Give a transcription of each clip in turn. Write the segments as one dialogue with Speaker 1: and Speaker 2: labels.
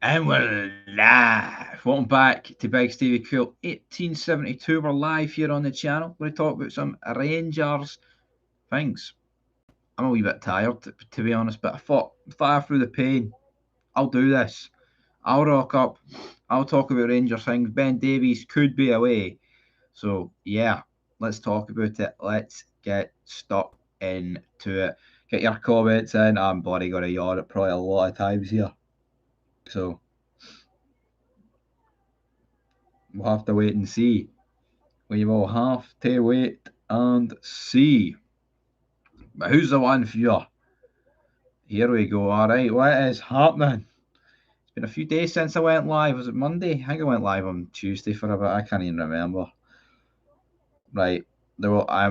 Speaker 1: And we're live. Welcome back to Big Stevie Cool 1872. We're live here on the channel. We're going to talk about some Rangers things. I'm a wee bit tired, to be honest, but I thought, fire through the pain. I'll do this. I'll rock up. I'll talk about Rangers things. Ben Davies could be away. So, yeah, let's talk about it. Let's get stuck into it. Get your comments in. I'm bloody going to yawn it probably a lot of times here. So, we'll have to wait and see. We will have to wait and see. But who's the one for you? Here we go. All right, what is happening? It's been a few days since I went live. Was it Monday? I think I went live on Tuesday for a bit. I can't even remember. Right. I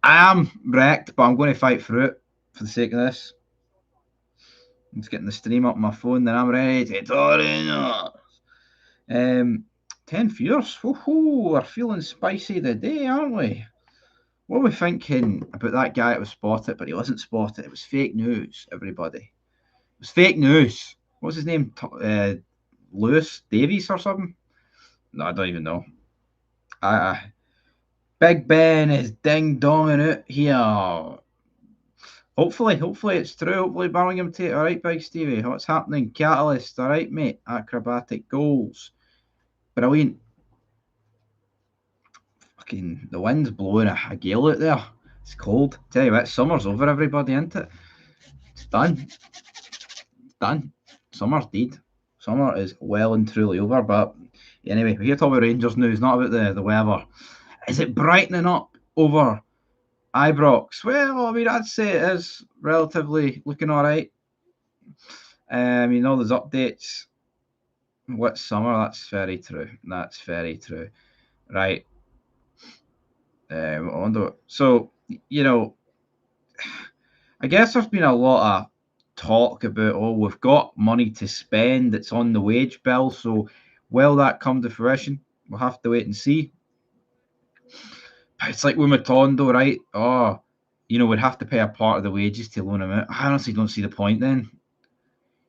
Speaker 1: am wrecked, but I'm going to fight through it for the sake of this. I'm just getting the stream up on my phone, then I'm ready to talk. 10 Fierce. Woohoo! We're feeling spicy today, aren't we? What were we thinking about that guy that was spotted, but he wasn't spotted? It was fake news, everybody. It was fake news. What's his name? Lewis Davies or something? No, I don't even know. Big Ben is ding-donging out here. Hopefully it's true. Hopefully Birmingham take it. All right, Big Stevie. What's happening? Catalyst. All right, mate. Acrobatic goals. Brilliant. Fucking the wind's blowing a gale out there. It's cold. Tell you what, summer's over, everybody, isn't it? It's done. Done. Summer's dead. Summer is well and truly over. But anyway, we're here to talk about Rangers news, not about the weather. Is it brightening up over Ibrox? Well, I mean, I'd say it is relatively looking all right. You know, there's updates. What summer? That's very true. That's very true. Right. I wonder. So, you know, I guess there's been a lot of talk about, oh, we've got money to spend, it's on the wage bill, so will that come to fruition? We'll have to wait and see. But it's like with Matondo, right? Oh, you know, we'd have to pay a part of the wages to loan him out. I honestly don't see the point then.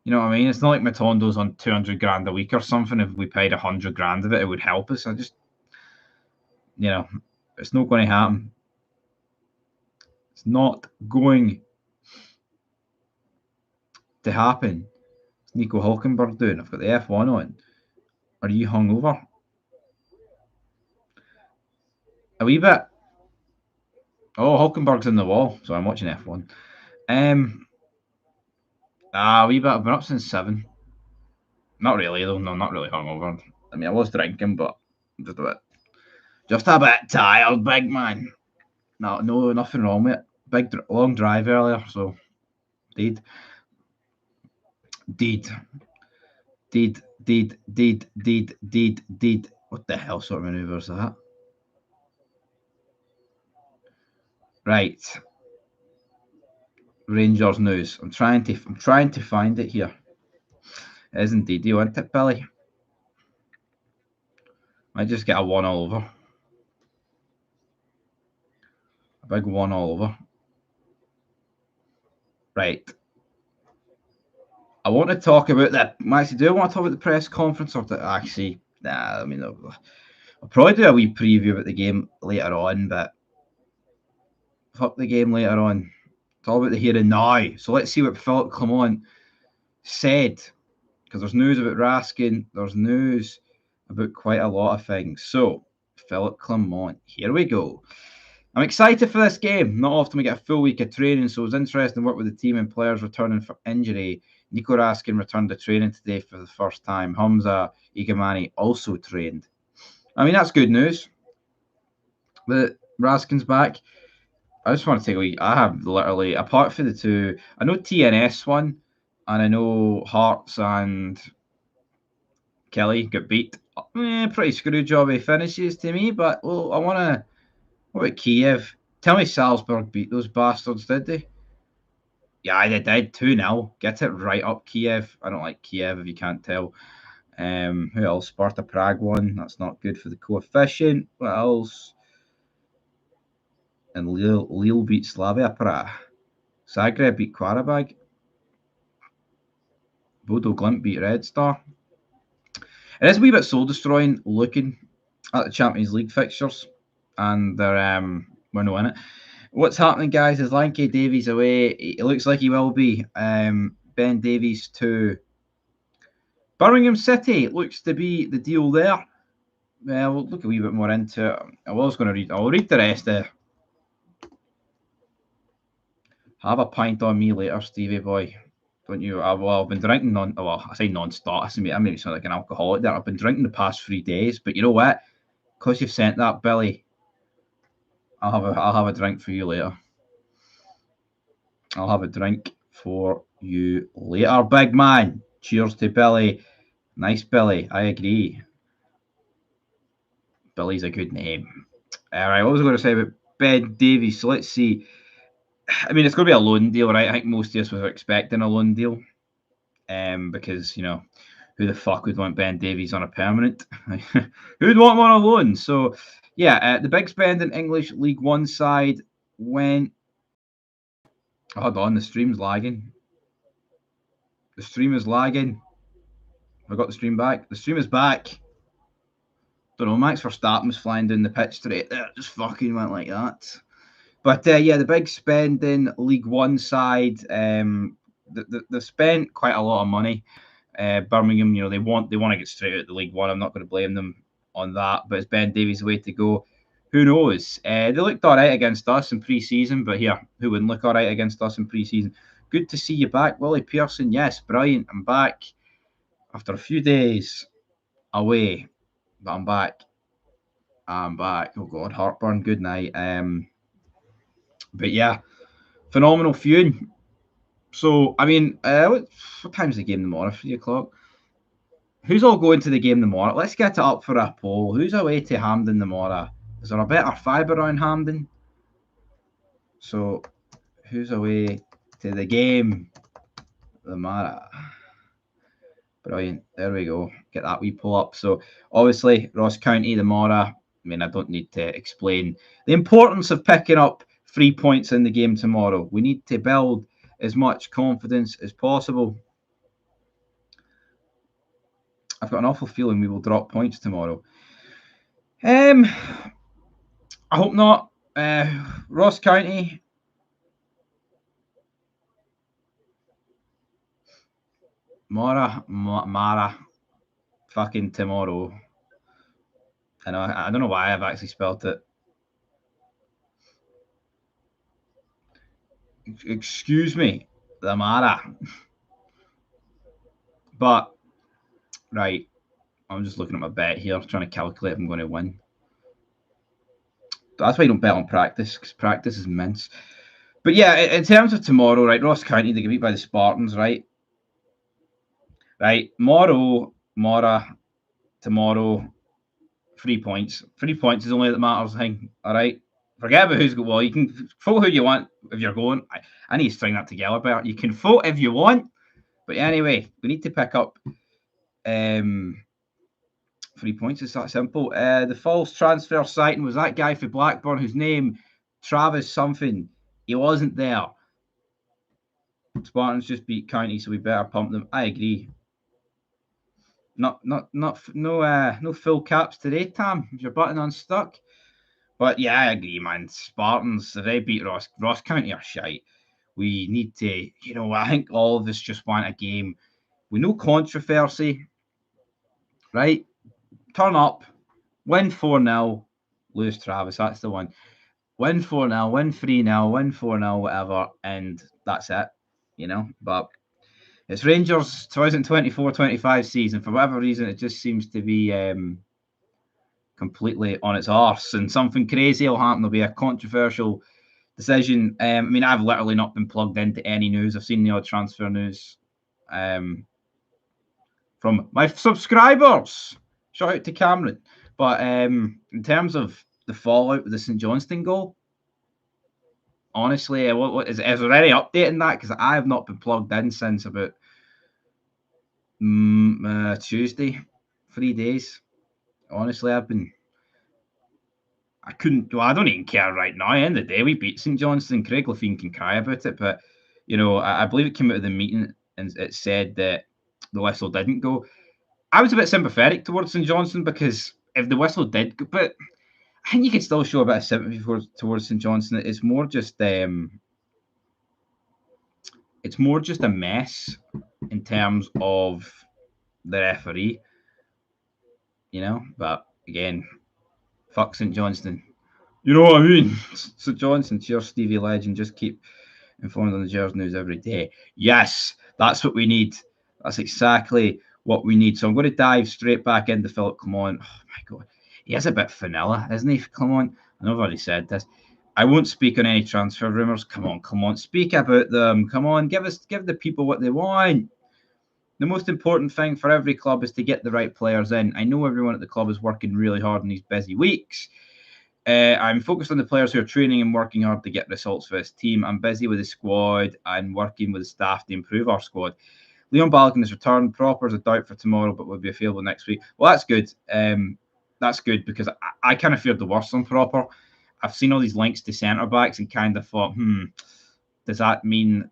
Speaker 1: You know what I mean? It's not like Matondo's on 200 grand a week or something. If we paid 100 grand of it, it would help us. You know, it's not going to happen. It's not going to happen. What's Nico Hulkenberg doing? I've got the F1 on. Are you hungover? A wee bit. Oh, Hulkenberg's in the wall, so I'm watching F1. A wee bit. I've been up since 7. Not really, though. No, not really hungover. I mean, I was drinking, but just a bit tired, big man. No, nothing wrong with it. Long drive earlier, so did. What the hell sort of manoeuvre is that? Right. Rangers news. I'm trying to find it here. It is indeed. You want it, Billy? Might just get a 1 all over. A big 1 all over. Right. I want to talk about that. Actually, do I want to talk about the press conference or actually? Nah, I mean, I'll probably do a wee preview about the game later on, but fuck the game later on. It's all about the here and now. So let's see what Philip Clement said, because there's news about Raskin. There's news about quite a lot of things. So, Philip Clement, here we go. I'm excited for this game. Not often we get a full week of training, so it was interesting to work with the team and players returning for injury. Nico Raskin returned to training today for the first time. Hamza Igamani also trained. I mean, that's good news. But Raskin's back. I just want to take a wee. I have literally, apart from the two, I know TNS won, and I know Hearts and Kelly got beat. Pretty screw jobby finishes to me, but well, I want to. What about Kiev? Tell me Salzburg beat those bastards, did they? Yeah, they did. 2-0. Get it right up, Kiev. I don't like Kiev, if you can't tell. Who else? Sparta Prague won. That's not good for the coefficient. What else? And Lille beat Slavia Prague. Zagreb beat Qarabag. Bodo Glimt beat Red Star. It is a wee bit soul destroying looking at the Champions League fixtures, and we're not in it. What's happening, guys? Is Lanky Davies away? It looks like he will be. Ben Davies to Birmingham City looks to be the deal there. We'll look a wee bit more into it. I'll read the rest of. Have a pint on me later, Stevie boy. Don't you? I've been drinking I say non-stop. I mean, sound like an alcoholic there. I've been drinking the past 3 days, but you know what? Because you've sent that, Billy, I'll have a drink for you later. I'll have a drink for you later, big man. Cheers to Billy. Nice, Billy. I agree. Billy's a good name. All right, what was I going to say about Ben Davies? So let's see. I mean, it's going to be a loan deal, right? I think most of us were expecting a loan deal, because who the fuck would want Ben Davies on a permanent? Who'd want him on a loan? So, yeah, the big spend in English League One side went. Hold on, the stream's lagging. The stream is lagging. Have I got the stream back? The stream is back. Don't know, Max Verstappen was flying down the pitch straight there. Just fucking went like that. But yeah, the big spend in League One side, they spent quite a lot of money. Birmingham, they want to get straight out the League One. I'm not going to blame them on that. But it's Ben Davies' way to go. Who knows? They looked all right against us in pre-season, but here, who wouldn't look all right against us in pre-season? Good to see you back, Willie Pearson. Yes, brilliant. I'm back after a few days away, but I'm back. I'm back. Oh God, heartburn. Good night. But yeah, phenomenal viewing. So I mean, what time's the game tomorrow? 3 o'clock. Who's all going to the game tomorrow? Let's get it up for a poll. Who's away to Hampden tomorrow? Is there a better fibre around Hampden? So, who's away to the game tomorrow? Brilliant. There we go. Get that wee pull up. So, obviously, Ross County tomorrow. I mean, I don't need to explain the importance of picking up 3 points in the game tomorrow. We need to build as much confidence as possible. I've got an awful feeling we will drop points tomorrow. I hope not. Ross County. Mara. Fucking tomorrow. I don't know why I've actually spelled it. Excuse me. The Mara. But, right. I'm just looking at my bet here, trying to calculate if I'm going to win. That's why you don't bet on practice, because practice is mince. But yeah, in terms of tomorrow, right, Ross County, they get beat by the Spartans, right? Right, Mara, tomorrow, 3 points. 3 points is only that matters, thing, all right? Forget about who's got, well, you can vote who you want if you're going. I need to string that together better. You can vote if you want, but anyway, we need to pick up 3 points. It's that simple. The false transfer sighting was that guy for Blackburn whose name, Travis something. He wasn't there. Spartans just beat County, so we better pump them. I agree. No full caps today, Tam. Is your button unstuck? But yeah, I agree, man. Spartans, if they beat Ross County are shite. We need to, I think all of us just want a game with no controversy, right? Turn up, win 4-0, lose Travis. That's the one. Win 4-0, win 3-0, win 4-0, whatever, and that's it, But it's Rangers 2024-25 season. For whatever reason, it just seems to be completely on its arse, and something crazy will happen. There'll be a controversial decision. I mean, I've literally not been plugged into any news. I've seen the odd transfer news from my subscribers. Shout out to Cameron. But in terms of the fallout with the St Johnstone goal, honestly, what is there any update in that? Because I have not been plugged in since about Tuesday, 3 days. Honestly, I don't even care right now. At the end of the day, we beat St Johnstone. Craig Lefine can cry about it, but I believe it came out of the meeting and it said that the whistle didn't go. I was a bit sympathetic towards St Johnstone because if the whistle did, but I think you could still show a bit of sympathy towards St Johnstone. It's more just a mess in terms of the referee, But again, fuck St Johnstone. You know what I mean? St Johnstone, cheers, Stevie Legend. Just keep informed on the Gers news every day. Yes, that's what we need. That's exactly what we need. So I'm going to dive straight back into Philip Clement. Oh my god, he is a bit vanilla, isn't he, Clement? I know I've already said this. I won't speak on any transfer rumours. Come on, speak about them. Come on, give the people what they want. The most important thing for every club is to get the right players in. I know everyone at the club is working really hard in these busy weeks. I'm focused on the players who are training and working hard to get results for this team. I'm busy with the squad and working with the staff to improve our squad. Leon Balogun has returned. Proper's a doubt for tomorrow, but will be available next week. Well, that's good. That's good because I kind of feared the worst on Proper. I've seen all these links to centre backs and kind of thought, does that mean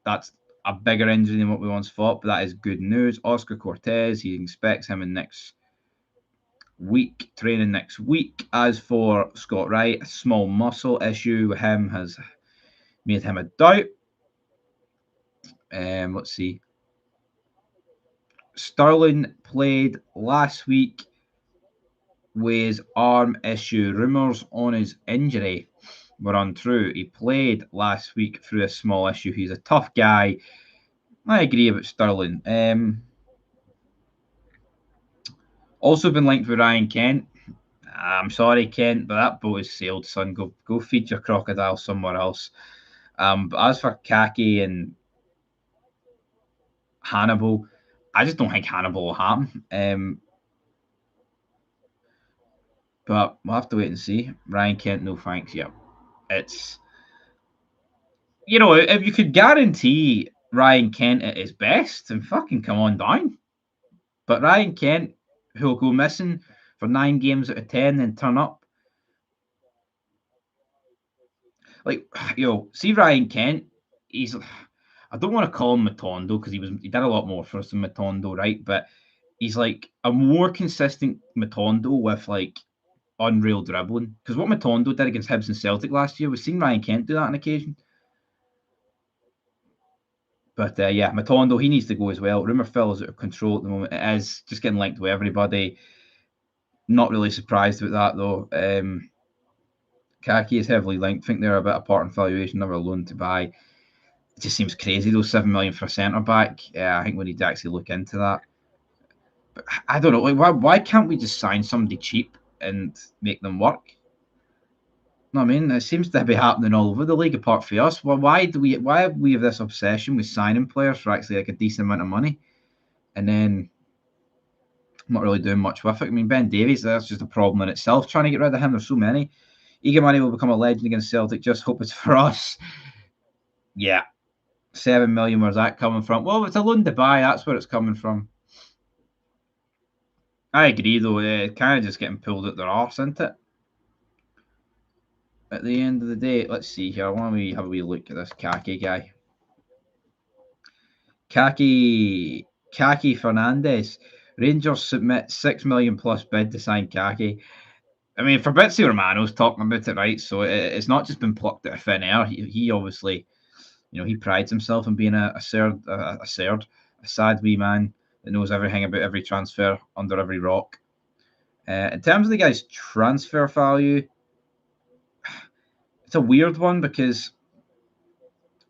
Speaker 1: that's a bigger injury than what we once thought? But that is good news. Oscar Cortez, he expects him in next week, training next week. As for Scott Wright, a small muscle issue with him has made him a doubt. Let's see. Sterling played last week with his arm issue. Rumours on his injury were untrue. He played last week through a small issue. He's a tough guy. I agree about Sterling. Also been linked with Ryan Kent. I'm sorry, Kent, but that boat is sailed, son. Go feed your crocodile somewhere else. But as for Kaki and Hannibal, I just don't think Hannibal will happen. But we'll have to wait and see. Ryan Kent, no thanks. Yeah, it's if you could guarantee Ryan Kent at his best, then fucking come on down. But Ryan Kent, who'll go missing for 9 games out of 10, then turn up. Like, see Ryan Kent, he's. I don't want to call him Matondo because he did a lot more for us than Matondo, right? But he's like a more consistent Matondo with like unreal dribbling. Because what Matondo did against Hibs and Celtic last year, we've seen Ryan Kent do that on occasion. But yeah, Matondo, he needs to go as well. Rumour Phil is out of control at the moment. It is just getting linked with everybody. Not really surprised about that though. Kaki is heavily linked. I think they're a bit apart in valuation, never a loan to buy. It just seems crazy though, 7 million for a centre back. I think we need to actually look into that. But I don't know, like why can't we just sign somebody cheap and make them work? No, I mean, it seems to be happening all over the league apart from us. Well, why have we have this obsession with signing players for actually like a decent amount of money and then not really doing much with it? I mean, Ben Davies, that's just a problem in itself. Trying to get rid of him, there's so many. Egan Money will become a legend against Celtic. Just hope it's for us. Yeah. 7 million, where's that coming from? Well, it's a loan to buy, that's where it's coming from. I agree, though. Kind of just getting pulled at their arse, isn't it? At the end of the day, let's see here. Why don't we have a wee look at this Kaki guy? Kaki Fernandez. Rangers submit 6 million plus bid to sign Kaki. I mean, Fabrizio Romano's talking about it, right? So it's not just been plucked out of thin air. He obviously, he prides himself in being a sad wee man that knows everything about every transfer under every rock. In terms of the guy's transfer value, it's a weird one because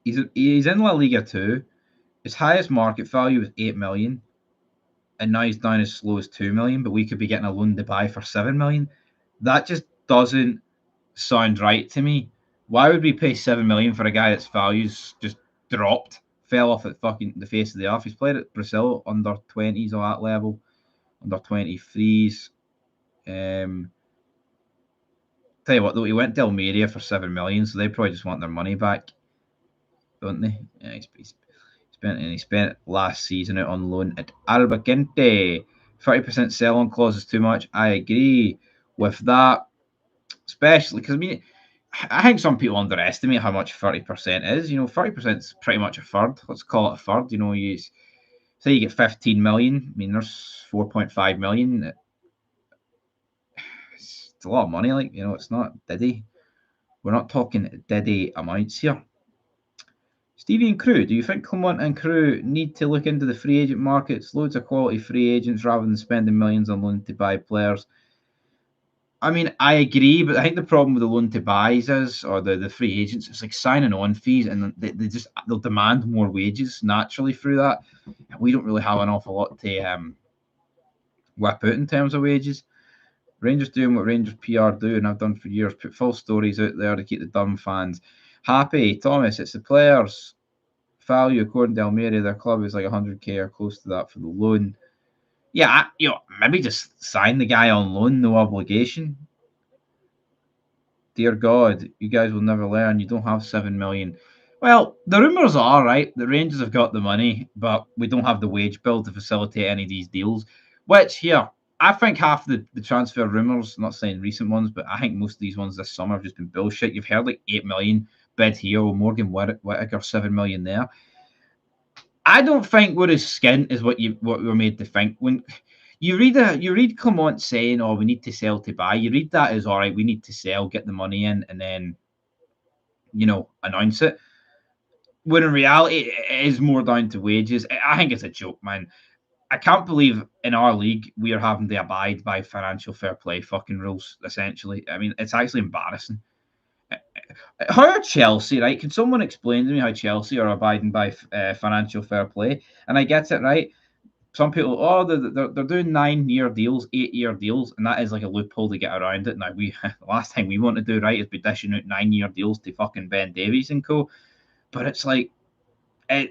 Speaker 1: he's in La Liga 2. His highest market value was 8 million, and now he's down as low as 2 million, but we could be getting a loan to buy for 7 million. That just doesn't sound right to me. Why would we pay 7 million for a guy that's values just dropped, fell off at fucking the face of the earth? He's played at Brazil under 20s or that level, under 23s. Tell you what, though, he went to Almeria for 7 million, so they probably just want their money back, don't they? Yeah, he spent last season out on loan at Albacete. 30% sell-on clause is too much. I agree with that, especially because I think some people underestimate how much 30% is. 30% is pretty much a third. Let's call it a third. It's say you get 15 million. I mean, there's 4.5 million. It's a lot of money. Like, it's not Diddy. We're not talking Diddy amounts here. Stevie and Crew, do you think Clement and Crew need to look into the free agent markets? Loads of quality free agents rather than spending millions on loan to buy players. I mean, I agree, but I think the problem with the loan to buys is, or the free agents, it's like signing on fees, and they'll demand more wages naturally through that. And we don't really have an awful lot to whip out in terms of wages. Rangers doing what Rangers PR do and have done for years, put false stories out there to keep the dumb fans happy. Thomas, it's the players' value according to Almeria. Their club is like 100k or close to that for the loan. Yeah, maybe just sign the guy on loan, no obligation. Dear God, you guys will never learn. You don't have 7 million. Well, the rumours are, right, the Rangers have got the money, but we don't have the wage bill to facilitate any of these deals. Which, here, I think half the transfer rumours, not saying recent ones, but I think most of these ones this summer have just been bullshit. You've heard like 8 million bid here, or Morgan Whittaker 7 million there. I don't think we're as skint as what we're made to think. When you read Clement saying, "Oh, we need to sell to buy," you read that as, all right, we need to sell, get the money in, and then announce it. When in reality, it is more down to wages. I think it's a joke, man. I can't believe in our league we are having to abide by financial fair play fucking rules. Essentially, I mean, it's actually embarrassing. How are Chelsea, right? Can someone explain to me how Chelsea are abiding by financial fair play? And I get it, right? Some people, they're doing 9-year deals, 8-year deals, and that is like a loophole to get around it. Now, the last thing we want to do, right, is be dishing out 9-year deals to fucking Ben Davies and co. But it's like, see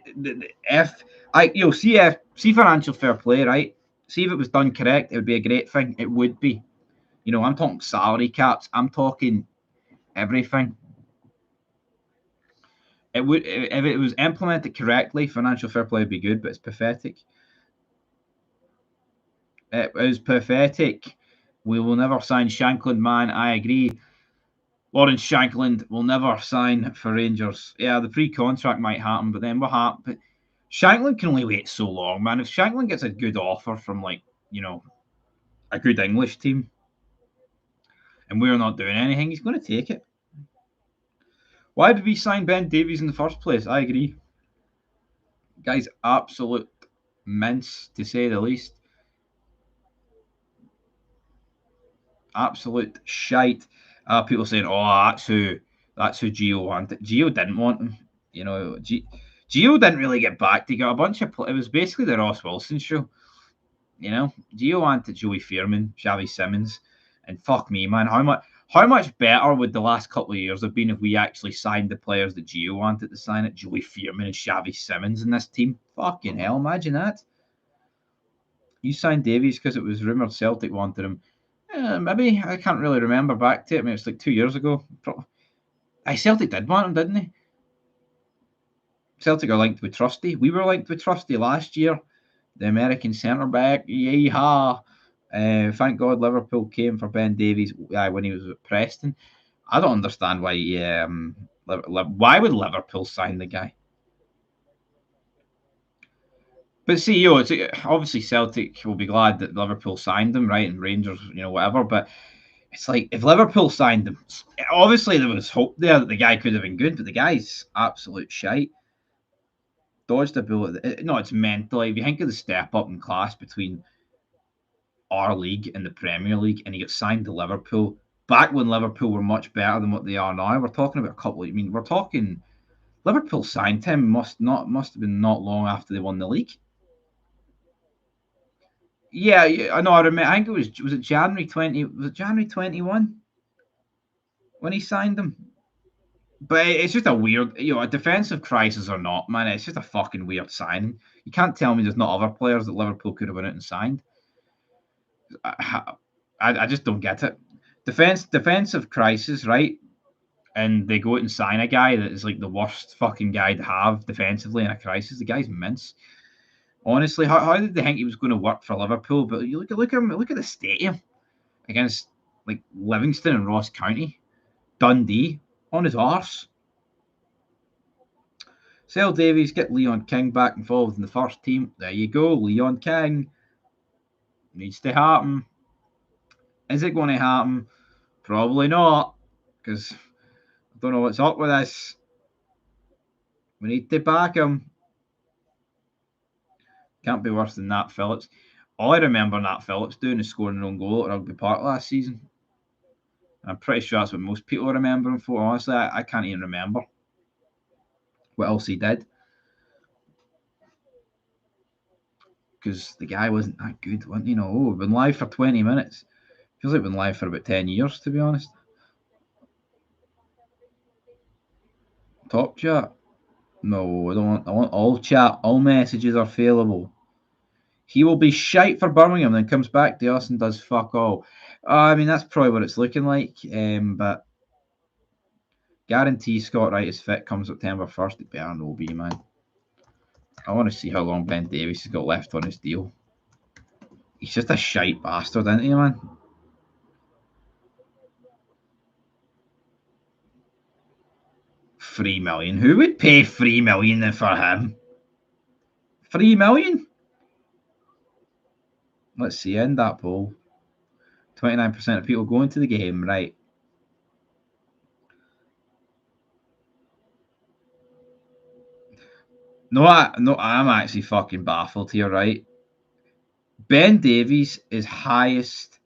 Speaker 1: financial fair play, right? See if it was done correct, it would be a great thing. It would be. I'm talking salary caps. I'm talking everything. It would, if it was implemented correctly, financial fair play would be good, but it's pathetic. It is pathetic. We will never sign Shankland, man. I agree. Lawrence Shankland will never sign for Rangers. Yeah, the pre-contract might happen, but then what happens? Shankland can only wait so long, man. If Shankland gets a good offer from, like, a good English team, and we're not doing anything, he's going to take it. Why did we sign Ben Davies in the first place? I agree. Guy's absolute mince, to say the least. Absolute shite. People saying, "Oh, that's who Gio wanted." Gio didn't want him. Gio didn't really get back. He got a bunch of. It was basically the Ross Wilson show. Gio wanted Joey Fairman, Xavi Simons, and fuck me, man. How much better would the last couple of years have been if we actually signed the players that Gio wanted to sign it? Joey Fairman and Xavi Simons in this team. Fucking hell, imagine that. You signed Davies because it was rumoured Celtic wanted him. Maybe. I can't really remember back to it. I mean, it's like 2 years ago. Celtic did want him, didn't they? Celtic are linked with Trusty. We were linked with Trusty last year. The American centre back. Yeehaw. Thank God Liverpool came for Ben Davies when he was at Preston. I don't understand why. Why would Liverpool sign the guy? But see, it's obviously Celtic will be glad that Liverpool signed him, right? And Rangers, whatever. But it's like, if Liverpool signed him, obviously there was hope there that the guy could have been good, but the guy's absolute shite. Dodged a bullet. No, it's mental. If you think of the step up in class between our league and the Premier League, and he got signed to Liverpool back when Liverpool were much better than what they are now. We're talking about a couple. We're talking Liverpool signed him must have been not long after they won the league. Yeah, I know. I remember. I think was it January 20? Was it January 21 when he signed them? But it's just a weird, a defensive crisis or not, man. It's just a fucking weird signing. You can't tell me there's not other players that Liverpool could have went out and signed. I just don't get it. Defensive crisis, right? And they go out and sign a guy that is like the worst fucking guy to have defensively in a crisis. The guy's mince. Honestly, how did they think he was going to work for Liverpool? But you look at him, look at the stadium against like Livingston and Ross County, Dundee on his arse. Sell Davies, get Leon King back involved in the first team. There you go, Leon King. Needs to happen. Is it going to happen? Probably not, because I don't know what's up with this. We need to back him. Can't be worse than Nat Phillips. All I remember Nat Phillips doing is scoring an own goal at Rugby Park last season. I'm pretty sure that's what most people remember him for. Honestly, I can't even remember what else he did. Because the guy wasn't that good, wasn't he? No, we've been live for 20 minutes. Feels like we've been live for about 10 years, to be honest. Top chat? No, I don't want. I want all chat. All messages are available. He will be shite for Birmingham, then comes back to us and does fuck all. I mean, that's probably what it's looking like. But guarantee Scott Wright is fit come September 1st. It better no be, man. I want to see how long Ben Davies has got left on his deal. He's just a shite bastard, isn't he, man? $3 million. Who would pay $3 million for him? $3 million? Let's see, end that poll. 29% of people going to the game, right? No, I'm actually fucking baffled here, right? Ben Davies, his highest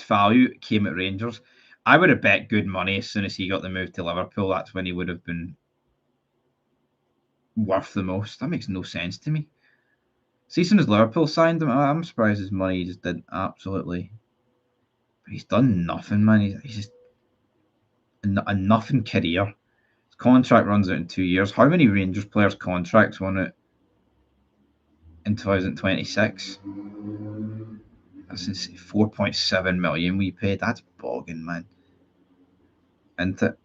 Speaker 1: value came at Rangers. I would have bet good money as soon as he got the move to Liverpool. That's when he would have been worth the most. That makes no sense to me. See, as soon as Liverpool signed him, I'm surprised his money just didn't absolutely. But he's done nothing, man. He's just a nothing career. His contract runs out in 2 years. How many Rangers players' contracts run out in 2026? That's 4.7 million we paid. That's bogging, man. Isn't it?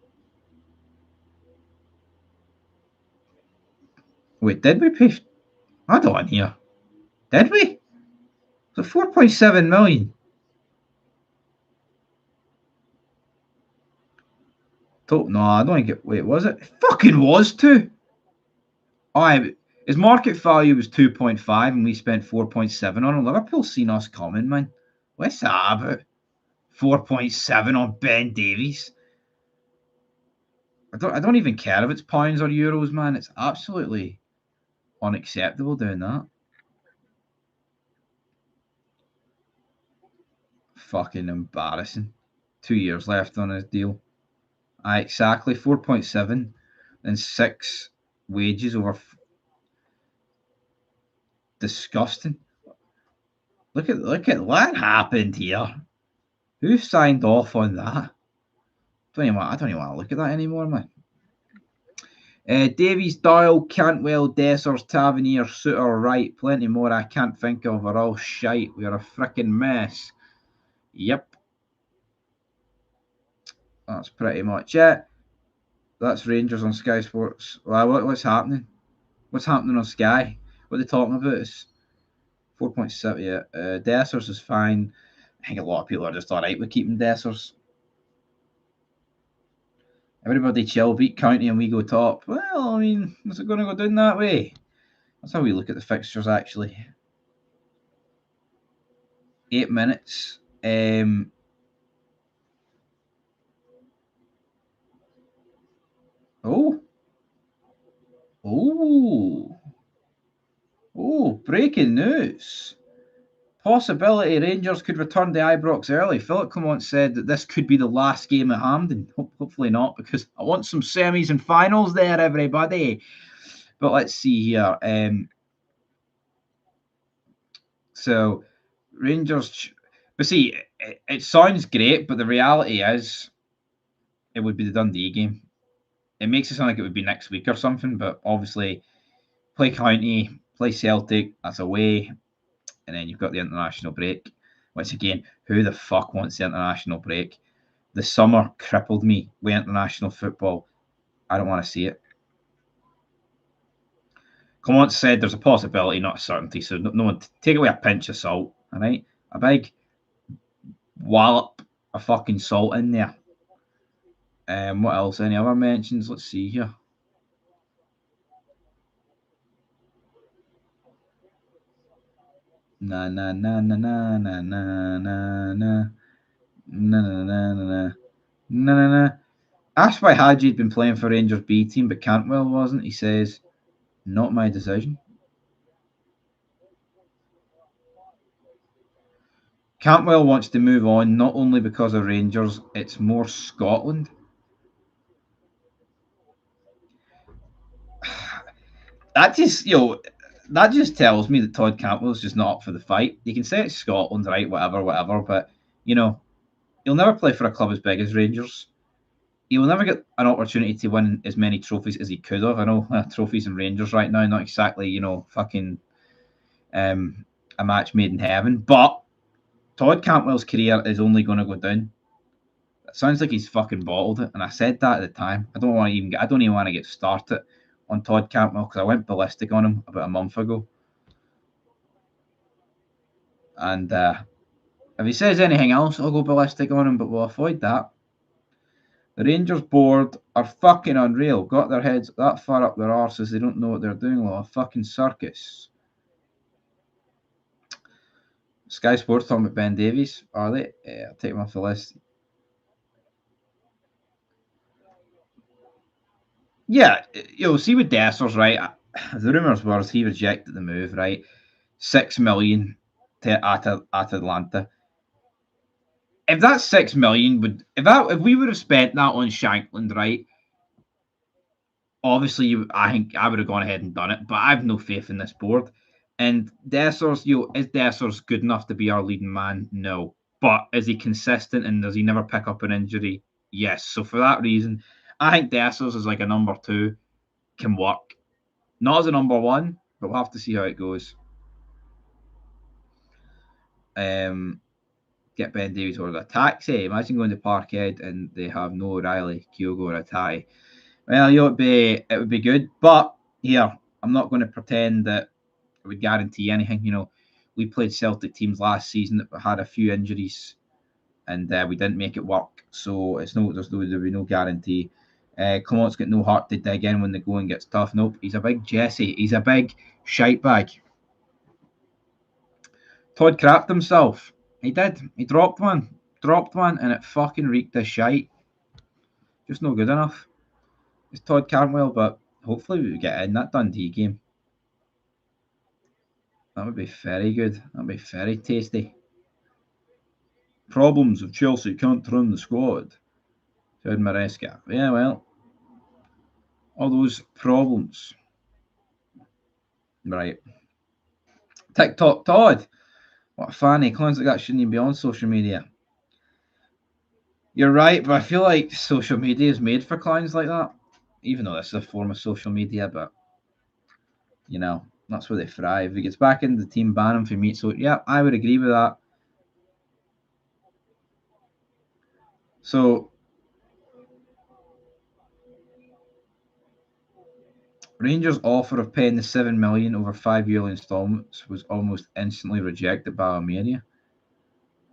Speaker 1: Wait, did we pay? Hold on here. Did we? So 4.7 million. No, I don't think it. Wait, was it? It fucking was too. His market value was 2.5 and we spent 4.7 on him. Liverpool's seen us coming, man. What's that about? 4.7 on Ben Davies. I don't even care if it's pounds or euros, man. It's absolutely unacceptable doing that. Fucking embarrassing. 2 years left on his deal. Exactly 4.7 and 6 wages over. Disgusting. Look at what happened here. Who signed off on that? I don't even want to look at that anymore, man. Davies, Doyle, Cantwell, Dessers, Tavernier, Suter, Wright, plenty more I can't think of are all shite. We're a fricking mess. Yep. That's pretty much it. That's Rangers on Sky Sports. Well, what's happening? What's happening on Sky? What are they talking about? It's 4.7, yeah. Dessers is fine. I think a lot of people are just alright with keeping Dessers. Everybody chill, beat County and we go top. Well, I mean, is it going to go down that way? That's how we look at the fixtures, actually. 8 minutes. Oh. Breaking news. Possibility Rangers could return to Ibrox early. Philip Clement said that this could be the last game at Hampden. Hopefully not, because I want some semis and finals there, everybody. But let's see here. So, Rangers. But see, it sounds great, but the reality is it would be the Dundee game. It makes it sound like it would be next week or something, but obviously, play County, play Celtic, that's away. And then you've got the international break, which again, who the fuck wants the international break? The summer crippled me with international football. I don't want to see it. Clement said there's a possibility, not a certainty, so no one take away a pinch of salt, all right? A big wallop of fucking salt in there. What else? Any other mentions? Let's see here. Na na na na na na na na na na na na na na na. Asked why Hadji'd been playing for Rangers B team, but Cantwell wasn't. He says, "Not my decision." Cantwell wants to move on, not only because of Rangers, it's more Scotland. That just, that just tells me that Todd Cantwell's just not up for the fight. You can say it's Scotland, right? Whatever. But he'll never play for a club as big as Rangers. He will never get an opportunity to win as many trophies as he could have. I know trophies and Rangers right now, not exactly, fucking a match made in heaven. But Todd Cantwell's career is only going to go down. It sounds like he's fucking bottled it, and I said that at the time. I don't even want to get started on Todd Cantwell because I went ballistic on him about a month ago. And if he says anything else, I'll go ballistic on him, but we'll avoid that. The Rangers board are fucking unreal. Got their heads that far up their arses, they don't know what they're doing. Like a fucking circus. Sky Sports talking about Ben Davies, are they? Yeah, I'll take them off the list. Yeah, you'll see with Dessers, right? The rumours were he rejected the move, right? 6 million at Atlanta. If that 6 million if we would have spent that on Shankland, right? Obviously, I think I would have gone ahead and done it, but I have no faith in this board. And Dessers, is Dessers good enough to be our leading man? No. But is he consistent and does he never pick up an injury? Yes. So for that reason, I think Dessers is like a number 2, can work. Not as a number 1, but we'll have to see how it goes. Get Ben Davies or a taxi. Imagine going to Parkhead and they have no O'Reilly, Kyogo, or a tie. Well, it would be good, but here I'm not going to pretend that it would guarantee anything. We played Celtic teams last season that had a few injuries, and we didn't make it work. So there'll be no guarantee. Clement's got no heart to dig in when the going gets tough. Nope, he's a big Jesse. He's a big shite bag. Todd crapped himself. He did. He dropped one, and it fucking reeked of shite. Just not good enough. It's Todd Cantwell, but hopefully we get in that Dundee game. That would be very good. That would be very tasty. Problems of Chelsea can't run the squad, said Maresca. Yeah, well, all those problems. Right. TikTok Todd. What a fanny. Clowns like that shouldn't even be on social media. You're right, but I feel like social media is made for clowns like that. Even though this is a form of social media, but that's where they thrive. If he gets back into the team, ban him for meat. So yeah, I would agree with that. So Rangers' offer of paying the $7 million over 5 yearly instalments was almost instantly rejected by Armenia.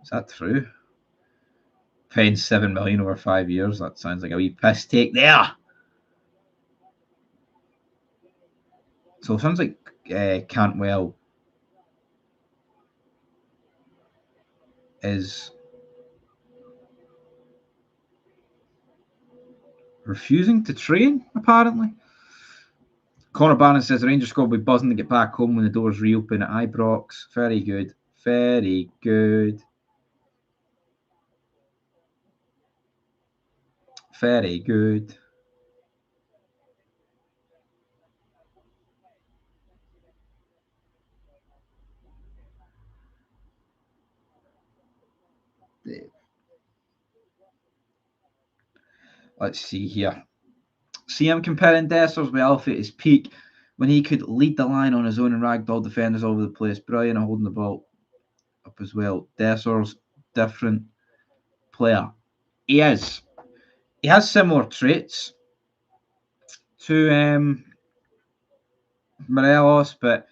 Speaker 1: Is that true? Paying $7 million over 5 years? That sounds like a wee piss take there. So it sounds like Cantwell is refusing to train, apparently. Connor Bannon says the Rangers squad will be buzzing to get back home when the doors reopen at Ibrox. Very good. Very good. Very good. Let's see here. See him comparing Dessers with Alfie at his peak when he could lead the line on his own and ragdoll defenders all over the place. Brilliant at holding the ball up as well. Dessers, different player. He is. He has similar traits to Morelos, but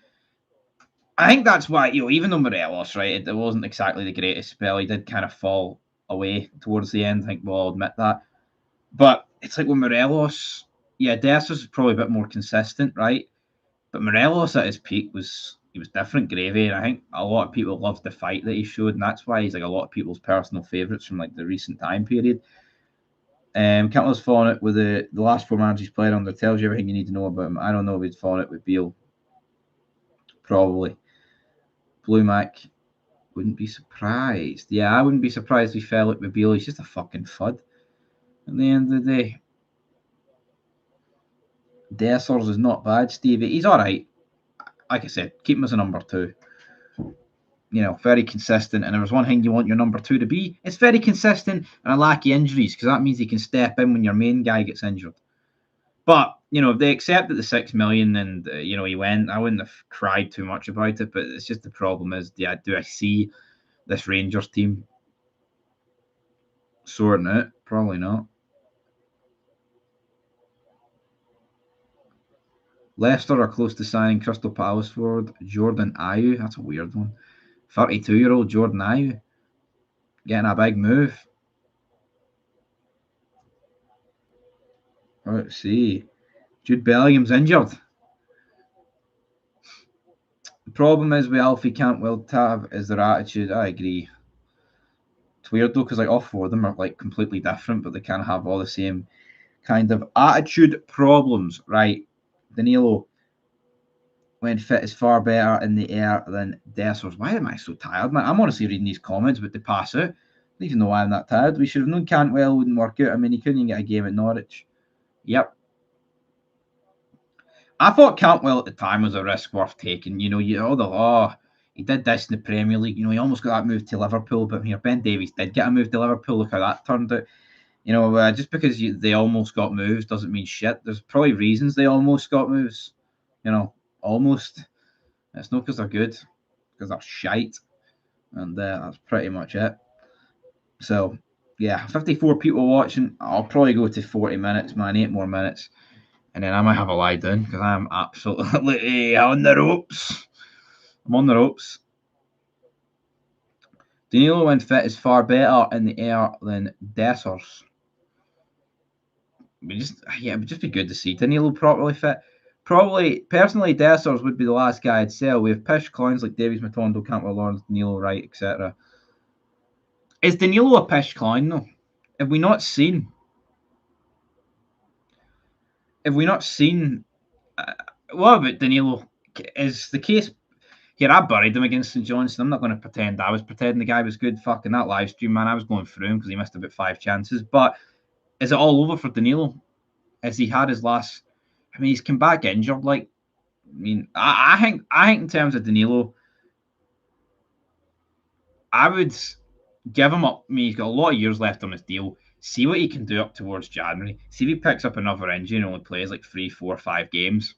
Speaker 1: I think that's why, even though Morelos, right, it wasn't exactly the greatest spell, he did kind of fall away towards the end. I think we'll all admit that. But it's like with Morelos, yeah, Dessers is probably a bit more consistent, right? But Morelos at his peak was different gravy, and I think a lot of people loved the fight that he showed, and that's why he's like a lot of people's personal favourites from like the recent time period. Cantal's fallen it with the last 4 matches he's played under. Tells you everything you need to know about him. I don't know if he'd fallen it with Beale. Probably. Blue Mac wouldn't be surprised. Yeah, I wouldn't be surprised if he fell it with Beale. He's just a fucking fud. At the end of the day. Dessers is not bad, Stevie. He's alright. Like I said, keep him as a number 2. Very consistent. And there was one thing you want your number 2 to be. It's very consistent and a lack of injuries, because that means he can step in when your main guy gets injured. But, if they accepted the 6 million and, he went, I wouldn't have cried too much about it. But it's just the problem is, do I see this Rangers team sorting it? Probably not. Leicester are close to signing Crystal Palace forward Jordan Ayew. That's a weird one. 32-year-old Jordan Ayew getting a big move. Let's see. Jude Bellingham's injured. The problem is with Alfie Cantwell Tav is their attitude. I agree. It's weird though, because like all 4 of them are like completely different, but they kind of have all the same kind of attitude problems, right? Danilo, when fit, is far better in the air than Dessers. Why am I so tired, man? I'm honestly reading these comments, but they pass out. I don't even know why I'm that tired. We should have known Cantwell wouldn't work out. I mean, he couldn't even get a game at Norwich. Yep. I thought Cantwell at the time was a risk worth taking. He did this in the Premier League. He almost got that move to Liverpool, but here Ben Davies did get a move to Liverpool. Look how that turned out. Just because they almost got moves doesn't mean shit. There's probably reasons they almost got moves. Almost. It's not because they're good, because they're shite. And that's pretty much it. So, yeah, 54 people watching. I'll probably go to 40 minutes, man, 8 more minutes. And then I might have a lie down, because I'm absolutely on the ropes. I'm on the ropes. Danilo, when fit, is far better in the air than Dessers. It would just be good to see Danilo properly fit. Probably, personally, Dessers would be the last guy I'd sell. We have pish clowns like Davies, Matondo, Cantwell, Lawrence, Danilo, Wright, etc. Is Danilo a pish clown, though? Have we not seen? What about Danilo? Is the case here? I buried him against St Johnstone. I'm not going to pretend I was pretending the guy was good. Fucking that live stream, man. I was going through him because he missed about 5 chances. But is it all over for Danilo? Has he had his last? I mean, he's come back injured. Like, I mean, I think in terms of Danilo, I would give him up. I mean, he's got a lot of years left on his deal. See what he can do up towards January. See if he picks up another injury and only plays like 3, 4, 5 games.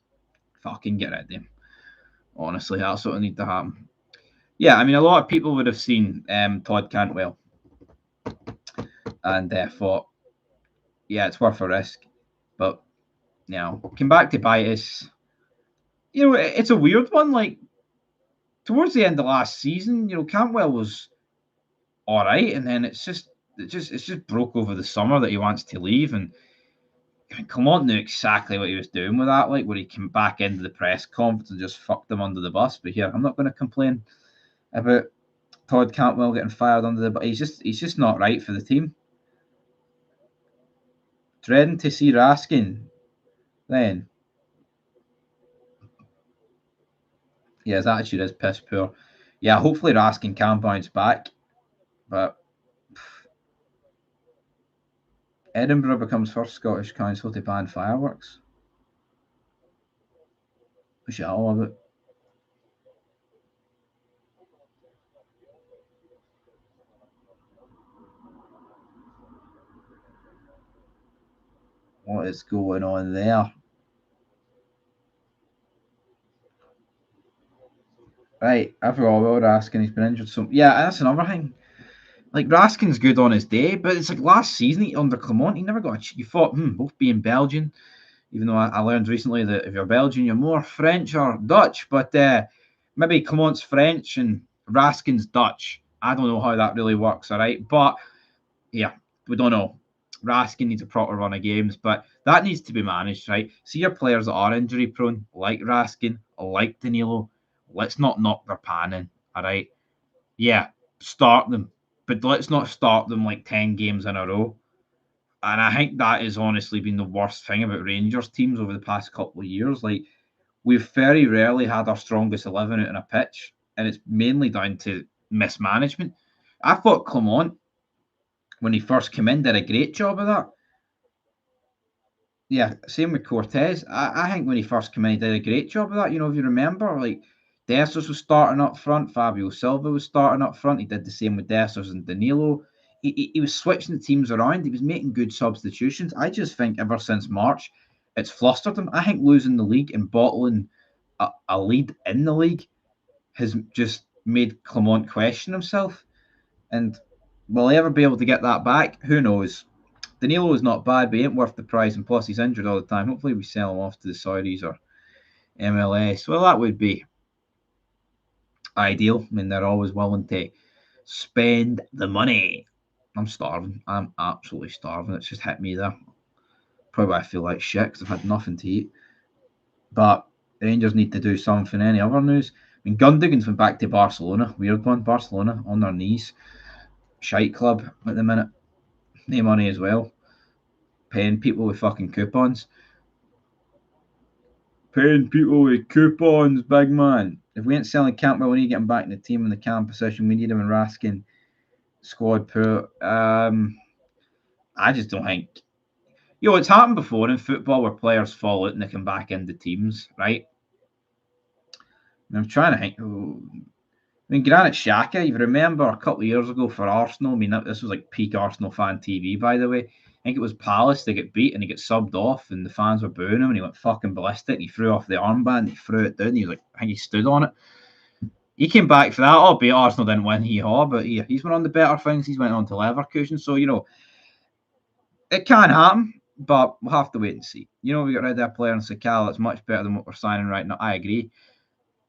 Speaker 1: Fucking get rid of him. Honestly, that's what need to happen. Yeah, I mean, a lot of people would have seen Todd Cantwell and thought, yeah, it's worth a risk. But, come back to Bitis. It's a weird one. Like, towards the end of last season, Cantwell was all right, and then it's just broke over the summer that he wants to leave, and Clement knew exactly what he was doing with that, like where he came back into the press conference and just fucked them under the bus. But here, I'm not going to complain about Todd Cantwell getting fired under the bus. He's just not right for the team. Dreading to see Raskin then. Yeah, his attitude is piss poor. Yeah, hopefully Raskin can bounce back, but Edinburgh becomes first Scottish council to ban fireworks. We should all love it. What is going on there? Right, I forgot about Raskin. He's been injured. So yeah, that's another thing. Like Raskin's good on his day, but it's like last season under Clement, he never got. You thought, both being Belgian, even though I learned recently that if you're Belgian, you're more French or Dutch. But maybe Clement's French and Raskin's Dutch. I don't know how that really works. All right, but yeah, we don't know. Raskin needs a proper run of games, but that needs to be managed, right? See your players that are injury prone, like Raskin, like Danilo. Let's not knock their pan in, all right? Yeah, start them, but let's not start them like 10 games in a row. And I think that has honestly been the worst thing about Rangers teams over the past couple of years. Like, we've very rarely had our strongest 11 out on a pitch, and it's mainly down to mismanagement. I thought Clement, when he first came in, did a great job of that. Yeah, same with Cortez. I think when he first came in, he did a great job of that. You know, if you remember, like Dessers was starting up front, Fabio Silva was starting up front. He did the same with Dessers and Danilo. He was switching the teams around. He was making good substitutions. I just think ever since March, it's flustered him. I think losing the league and bottling a lead in the league has just made Clement question himself. And will he ever be able to get that back? Who knows? Danilo is not bad, but he ain't worth the price, and plus he's injured all the time. Hopefully we sell him off to the Saudis or MLS. Well, that would be ideal. I mean, they're always willing to spend the money. I'm starving. I'm absolutely starving. It's just hit me there. Probably why I feel like shit because I've had nothing to eat. But Rangers need to do something. Any other news? I mean, Gundogan's went back to Barcelona. Weird one. Barcelona on their knees. Shite club at the minute. No money as well. Paying people with fucking coupons. Paying people with coupons, big man. If we ain't selling Campbell, we need to get him back in the team in the cam position. We need him in Raskin. Squad poor. I just don't think. It's happened before in football where players fall out and they come back into teams, right? And I'm trying to think. I mean, Granit Xhaka, you remember a couple of years ago for Arsenal, I mean, this was like peak Arsenal fan TV, by the way. I think it was Palace, they get beat and he got subbed off and the fans were booing him and he went fucking ballistic. He threw off the armband, he threw it down, he was like, I think he stood on it. He came back for that, albeit Arsenal didn't win, but he's went on the better things. He's went on to Leverkusen, so, it can happen, but we'll have to wait and see. We got rid of a player in Sakala that's much better than what we're signing right now. I agree.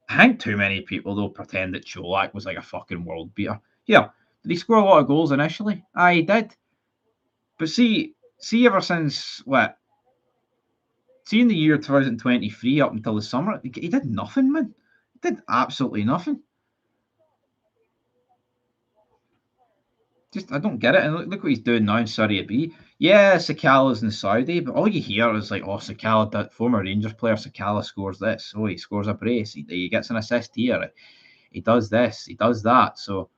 Speaker 1: I think too many people, though, pretend that Cholak was like a fucking world beater. Yeah, did he score a lot of goals initially? Aye, he did. But see, ever since, in the year 2023 up until the summer, he did nothing, man. He did absolutely nothing. I don't get it. And look what he's doing now in Serie B. Yeah, Sakala's in Saudi, but all you hear is like, oh, Sakala, that former Rangers player, Sakala scores this. Oh, he scores a brace. He gets an assist here. He does this. He does that. So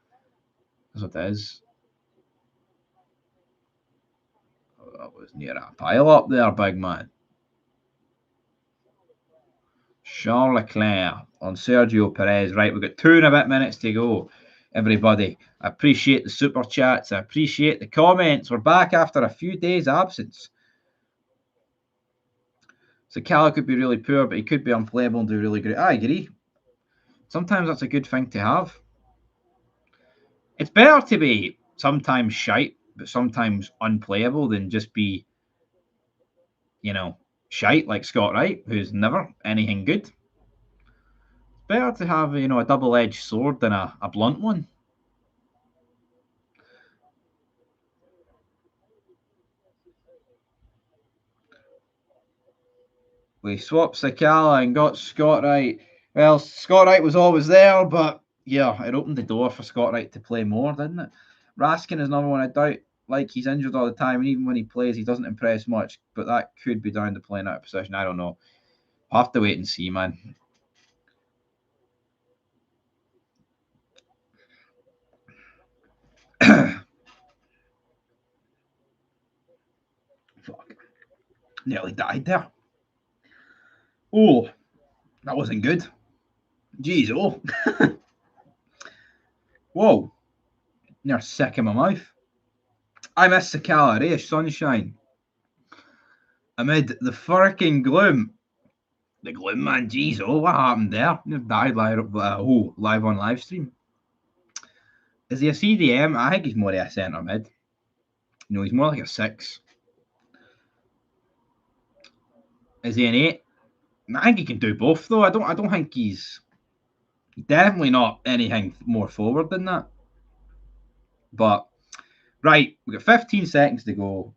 Speaker 1: that's what it is. Oh, that was near a pile up there, big man. Charles Leclerc on Sergio Perez. Right, we've got 2 and a bit minutes to go. Everybody, I appreciate the super chats. I appreciate the comments. We're back after a few days' absence. Sakala could be really poor, but he could be unplayable and do really great. I agree. Sometimes that's a good thing to have. It's better to be sometimes shite, but sometimes unplayable than just be, shite like Scott Wright, who's never anything good. It's better to have, a double-edged sword than a blunt one. We swapped Sakala and got Scott Wright. Well, Scott Wright was always there, but yeah, it opened the door for Scott Wright to play more, didn't it? Raskin is another one I doubt. Like, he's injured all the time, and even when he plays, he doesn't impress much. But that could be down to playing out of position. I don't know. I'll have to wait and see, man. Fuck. Nearly died there. Oh, that wasn't good. Jeez, oh. Whoa. Near sick in my mouth. I miss Sakala, eh? Sunshine. Amid the fucking gloom. The gloom, man. Jeez, oh, what happened there? He died live on live stream. Is he a CDM? I think he's more of a centre mid. He's more like a 6. Is he an 8? I think he can do both, though. I don't think he's definitely not anything more forward than that. But right, we've got 15 seconds to go.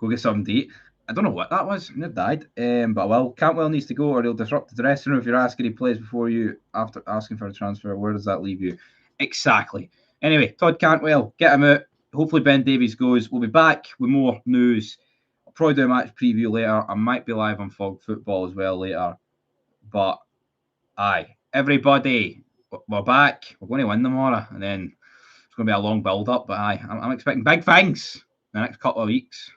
Speaker 1: go get something to eat. I don't know what that was. It died. But well, Cantwell needs to go or he'll disrupt the dressing room. If you're asking, he plays before you after asking for a transfer. Where does that leave you? Exactly. Anyway, Todd Cantwell, get him out. Hopefully Ben Davies goes. We'll be back with more news. I'll probably do a match preview later. I might be live on Fog Football as well later. But aye, everybody, we're back. We're going to win tomorrow, and then it's going to be a long build up. But aye, I'm expecting big things in the next couple of weeks.